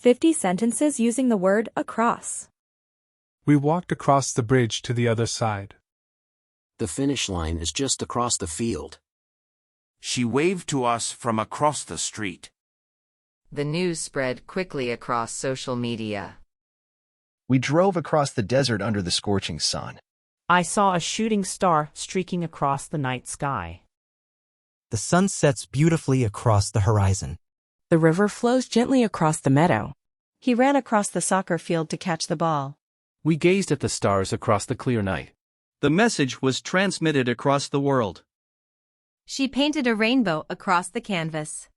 50 sentences using the word across. We walked across the bridge to the other side. The finish line is just across the field. She waved to us from across the street. The news spread quickly across social media. We drove across the desert under the scorching sun. I saw a shooting star streaking across the night sky. The sun sets beautifully across the horizon. The river flows gently across the meadow. He ran across the soccer field to catch the ball. We gazed at the stars across the clear night. The message was transmitted across the world. She painted a rainbow across the canvas.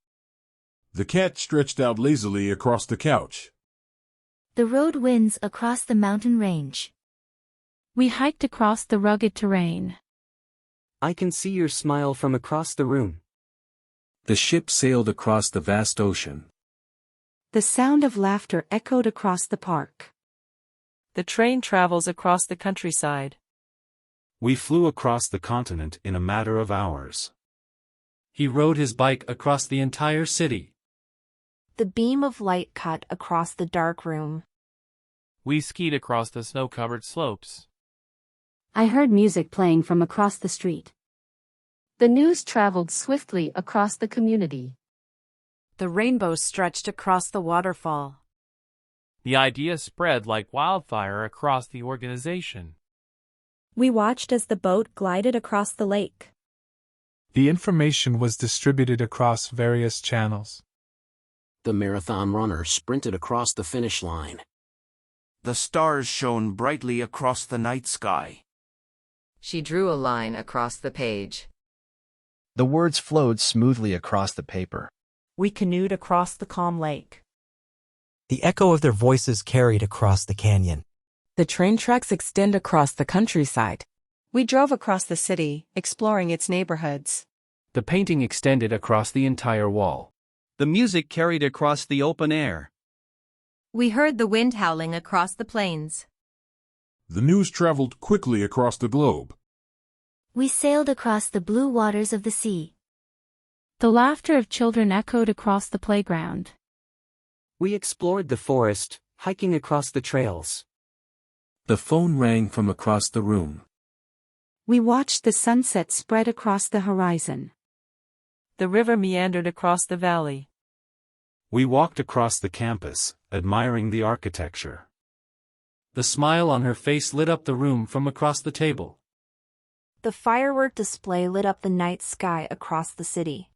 The cat stretched out lazily across the couch. The road winds across the mountain range. We hiked across the rugged terrain. I can see your smile from across the room. The ship sailed across the vast ocean. The sound of laughter echoed across the park. The train travels across the countryside. We flew across the continent in a matter of hours. He rode his bike across the entire city. The beam of light cut across the dark room. We skied across the snow-covered slopes. I heard music playing from across the street. The news traveled swiftly across the community. The rainbow stretched across the waterfall. The idea spread like wildfire across the organization. We watched as the boat glided across the lake. The information was distributed across various channels. The marathon runner sprinted across the finish line. The stars shone brightly across the night sky. She drew a line across the page. The words flowed smoothly across the paper. We canoed across the calm lake. The echo of their voices carried across the canyon. The train tracks extend across the countryside. We drove across the city, exploring its neighborhoods. The painting extended across the entire wall. The music carried across the open air. We heard the wind howling across the plains. The news traveled quickly across the globe. We sailed across the blue waters of the sea. The laughter of children echoed across the playground. We explored the forest, hiking across the trails. The phone rang from across the room. We watched the sunset spread across the horizon. The river meandered across the valley. We walked across the campus, admiring the architecture. The smile on her face lit up the room from across the table. The firework display lit up the night sky across the city.